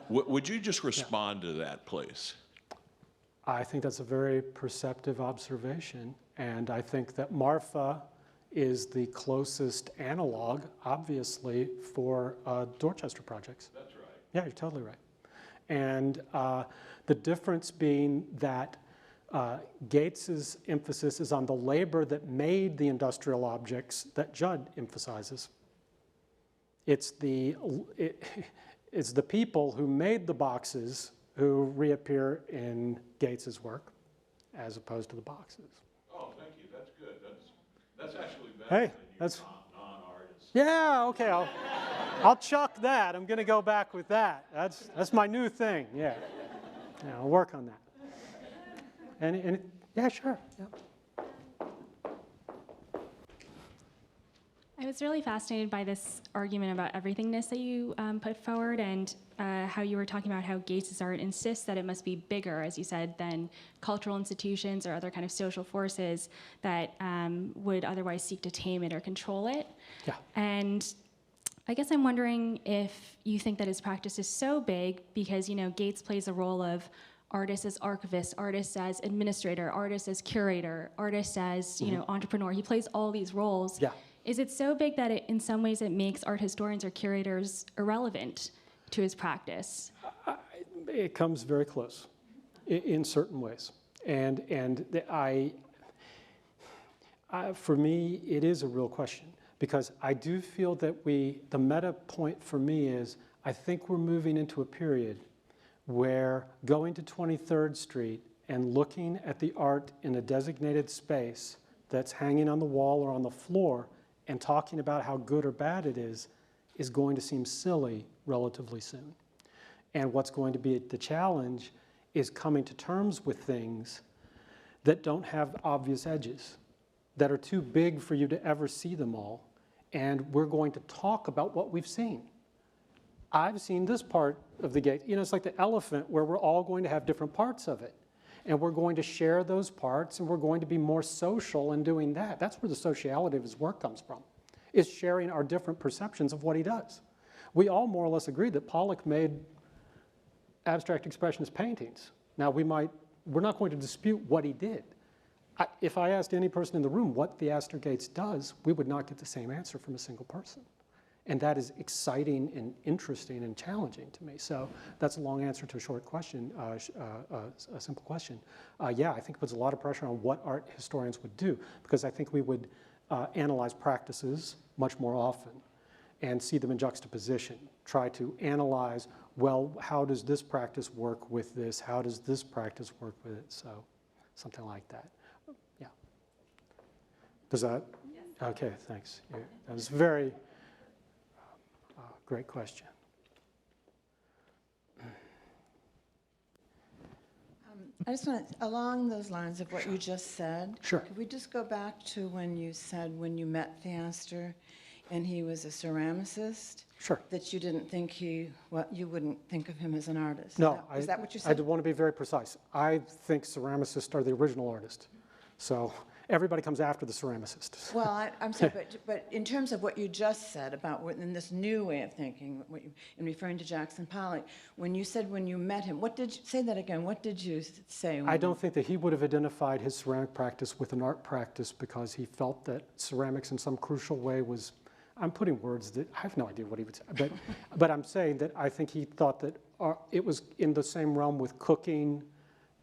Would you just respond to that, please? I think that's a very perceptive observation, and I think that Marfa is the closest analog, obviously, for Dorchester projects. That's right. Yeah, you're totally right. And the difference being that Gates's emphasis is on the labor that made the industrial objects that Judd emphasizes. It's the people who made the boxes who reappear in Gates's work as opposed to the boxes. Oh, thank you. That's good. That's actually better Hey, than that's non-artists. yeah. Okay, I'll chuck that. I'm going to go back with that. That's my new thing. Yeah, I'll work on that. And yeah, sure. Yeah. I was really fascinated by this argument about everythingness that you put forward, and how you were talking about how Gates's art insists that it must be bigger, as you said, than cultural institutions or other kind of social forces that would otherwise seek to tame it or control it. Yeah. And I guess I'm wondering if you think that his practice is so big because, Gates plays a role of artist as archivist, artist as administrator, artist as curator, artist as, entrepreneur. He plays all these roles. Yeah. Is it so big that in some ways it makes art historians or curators irrelevant to his practice? It comes very close in certain ways. And for me, it is a real question, because I do feel that the meta point for me is, I think we're moving into a period where going to 23rd Street and looking at the art in a designated space that's hanging on the wall or on the floor and talking about how good or bad it is going to seem silly relatively soon. And what's going to be the challenge is coming to terms with things that don't have obvious edges, that are too big for you to ever see them all. And we're going to talk about what we've seen. I've seen this part of the gate. It's like the elephant, where we're all going to have different parts of it. And we're going to share those parts, and we're going to be more social in doing that. That's where the sociality of his work comes from, is sharing our different perceptions of what he does. We all more or less agree that Pollock made abstract expressionist paintings. Now, we're not going to dispute what he did. If I asked any person in the room what Theaster Gates does, we would not get the same answer from a single person. And that is exciting and interesting and challenging to me. So that's a long answer to a short question, a simple question. Yeah, I think it puts a lot of pressure on what art historians would do, because I think we would analyze practices much more often and see them in juxtaposition. Try to analyze, well, how does this practice work with this? How does this practice work with it? So something like that. Yeah. Does that? Yes. Okay, thanks. Yeah, that was very great question. I just want to, along those lines of what you just said, Sure. Could we just go back to when you said when you met Theaster and he was a ceramicist? Sure. That you didn't think you wouldn't think of him as an artist. No, Is that what you I said? want to be very precise. I think ceramicists are the original artist. So everybody comes after the ceramicist. Well, I'm sorry, but in terms of what you just said about in this new way of thinking, in referring to Jackson Pollock, when you said when you met him, say that again, what did you say? I don't think that he would have identified his ceramic practice with an art practice because he felt that ceramics in some crucial way was, I'm putting words that, I have no idea what he would say, but I'm saying that I think he thought that it was in the same realm with cooking,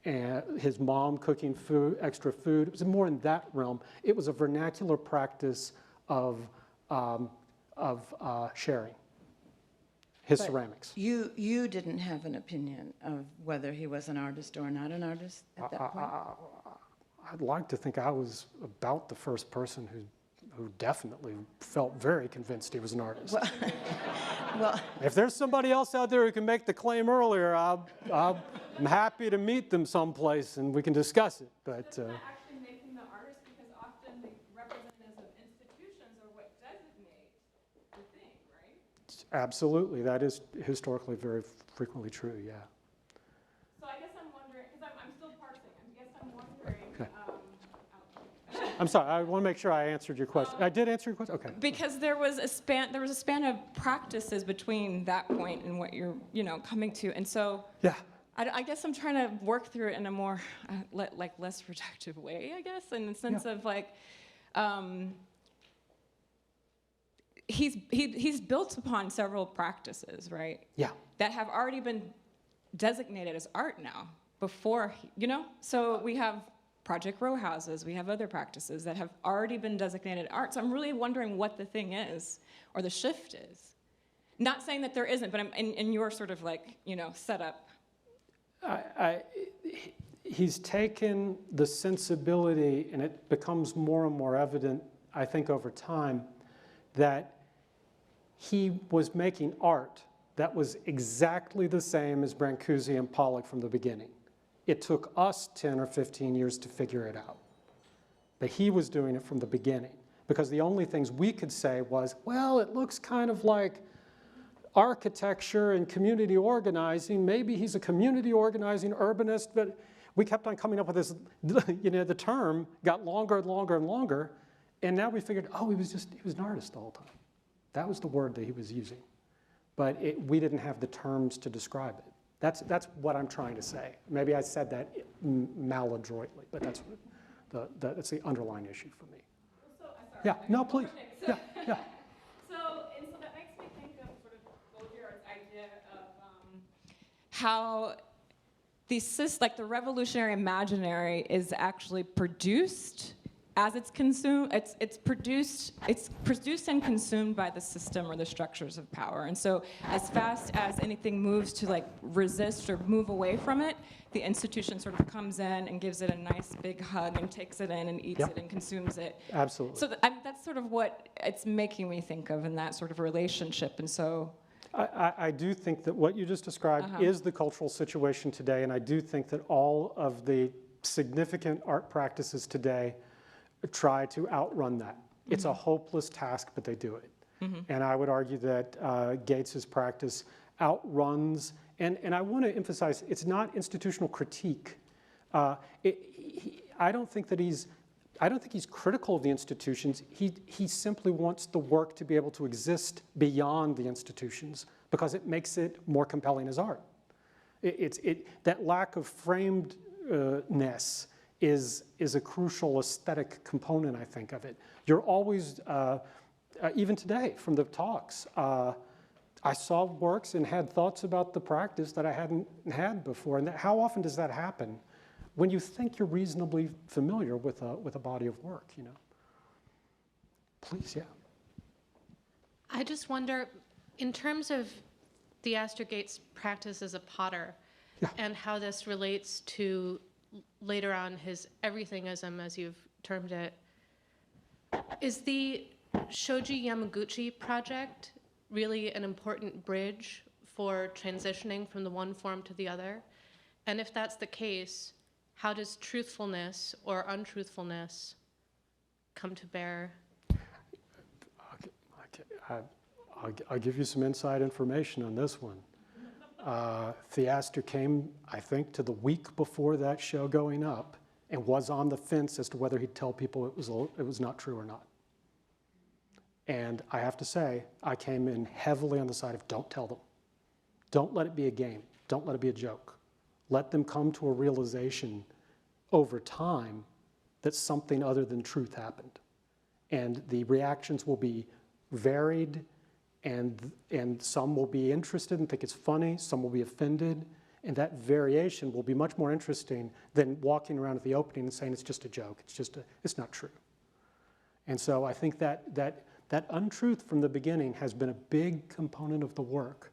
and his mom cooking food, extra food. It was more in that realm. It was a vernacular practice of sharing his ceramics. You didn't have an opinion of whether he was an artist or not an artist at that point? I'd like to think I was about the first person who definitely felt very convinced he was an artist. Well, if there's somebody else out there who can make the claim earlier, I'm happy to meet them someplace and we can discuss it. But That's not actually making the artist, because often the representatives of institutions are what designate the thing, right? absolutely, that is historically very frequently true, yeah. So I guess I'm wondering, because I'm still parsing, I guess I'm wondering. Okay. I'm sorry, I want to make sure I answered your question. I did answer your question? Okay. Because there was a span of practices between that point and what you're, coming to, and so. Yeah. I guess I'm trying to work through it in a more, less reductive way, I guess, in the sense of he's built upon several practices, right? Yeah. That have already been designated as art now. Before, so we have Project Row Houses, we have other practices that have already been designated art. So I'm really wondering what the thing is, or the shift is. Not saying that there isn't, but I'm in your sort of setup. He's taken the sensibility, and it becomes more and more evident, I think, over time, that he was making art that was exactly the same as Brancusi and Pollock from the beginning. It took us 10 or 15 years to figure it out. But he was doing it from the beginning, because the only things we could say was, well, it looks kind of like architecture and community organizing. Maybe he's a community organizing urbanist, but we kept on coming up with this, the term got longer and longer and longer, and now we figured, oh, he was an artist all the time. That was the word that he was using. But we didn't have the terms to describe it. That's what I'm trying to say. Maybe I said that maladroitly, but that's the underlying issue for me. So, sorry, Yeah, no, please. So, Yeah. So that makes me think of sort of Baudrillard's idea of how the revolutionary imaginary is actually produced as it's consumed. It's produced and consumed by the system or the structures of power. And so as fast as anything moves to like resist or move away from it, the institution sort of comes in and gives it a nice big hug and takes it in and eats it and consumes it. Absolutely. So that's sort of what it's making me think of in that sort of relationship. And so I do think that what you just described is the cultural situation today, and I do think that all of the significant art practices today try to outrun that. It's a hopeless task, but they do it. And I would argue that Gates's practice outruns, and I want to emphasize, it's not institutional critique. I don't think he's critical of the institutions. He simply wants the work to be able to exist beyond the institutions because it makes it more compelling as art. That lack of framedness is a crucial aesthetic component, I think, of it. You're always, even today from the talks, I saw works and had thoughts about the practice that I hadn't had before. And how often does that happen? When you think you're reasonably familiar with a body of work, Please, yeah. I just wonder, in terms of Theaster Gates' practice as a potter, and how this relates to later on his everythingism, as you've termed it, is the Shoji Yamaguchi project really an important bridge for transitioning from the one form to the other? And if that's the case, how does truthfulness or untruthfulness come to bear? I'll give you some inside information on this one. Theaster came, I think, to the week before that show going up and was on the fence as to whether he'd tell people it was not true or not. And I have to say, I came in heavily on the side of don't tell them. Don't let it be a game. Don't let it be a joke. Let them come to a realization over time that something other than truth happened. And the reactions will be varied, and some will be interested and think it's funny, some will be offended, and that variation will be much more interesting than walking around at the opening and saying it's just a joke, it's not true. And so I think that untruth from the beginning has been a big component of the work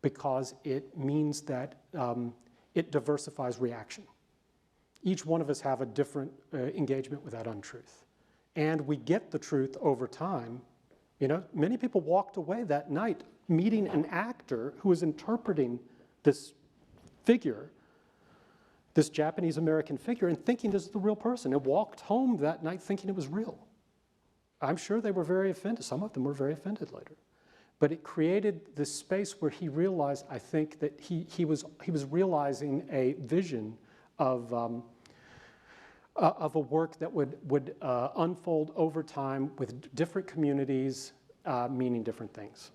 because it means that it diversifies reaction. Each one of us have a different engagement with that untruth. And we get the truth over time. Many people walked away that night meeting an actor who was interpreting this figure, this Japanese-American figure, and thinking this is the real person, and walked home that night thinking it was real. I'm sure they were very offended. Some of them were very offended later. But it created this space where he realized, I think, that he was realizing a vision of a work that would unfold over time with different communities meaning different things.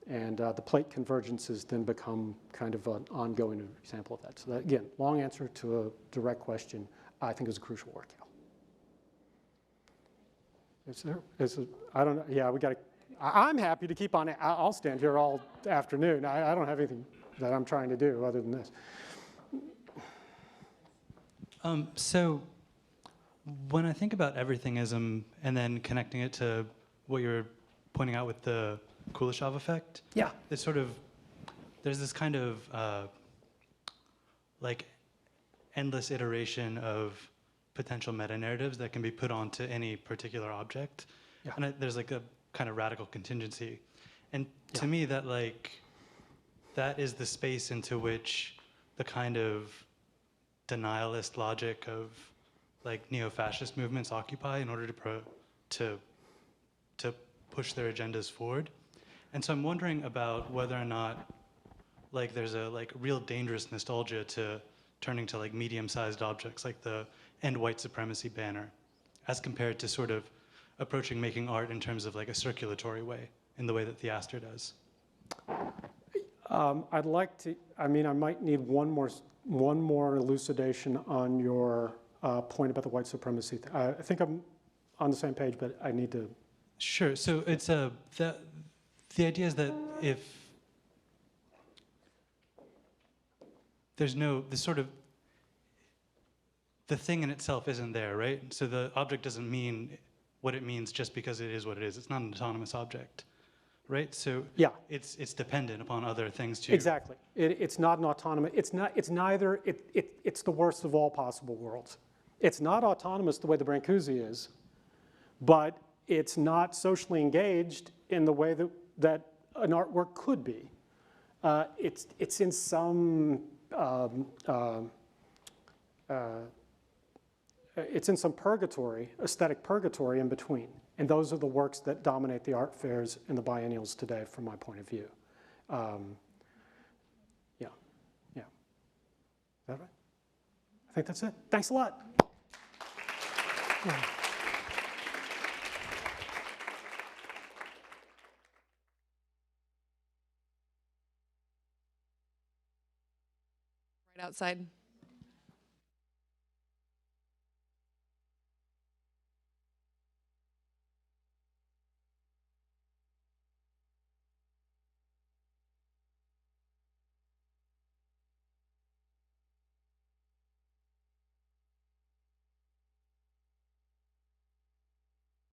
And the plate convergences then become kind of an ongoing example of that. So that, again, long answer to a direct question, I think is a crucial work. I don't know, yeah, we got to, I'm happy to keep on, I'll stand here all afternoon. I don't have anything that I'm trying to do other than this. So when I think about everythingism and then connecting it to what you're pointing out with the Kuleshov effect, yeah, there's this kind of like endless iteration of potential meta-narratives that can be put onto any particular object. Yeah. And there's like a kind of radical contingency. And to me, that that is the space into which the kind of denialist logic of like neo-fascist movements occupy in order to push their agendas forward. And so I'm wondering about whether or not like there's a like real dangerous nostalgia to turning to like medium-sized objects like the End White Supremacy banner, as compared to sort of approaching making art in terms of like a circulatory way, in the way that Theaster does. I'd like to, I might need one more elucidation on your point about the white supremacy. I think I'm on the same page, but I need to. Sure, so it's the idea is that if there's no, the thing in itself isn't there, right? So the object doesn't mean what it means just because it is what it is. It's not an autonomous object, right? So yeah, it's dependent upon other things too. Exactly. It's not an autonomous. It's neither. It's the worst of all possible worlds. It's not autonomous the way the Brancusi is, but it's not socially engaged in the way that an artwork could be. It's in some. It's in some purgatory, aesthetic purgatory in between. And those are the works that dominate the art fairs and the biennials today, from my point of view. Yeah. Is that right? I think that's it. Thanks a lot. Right outside.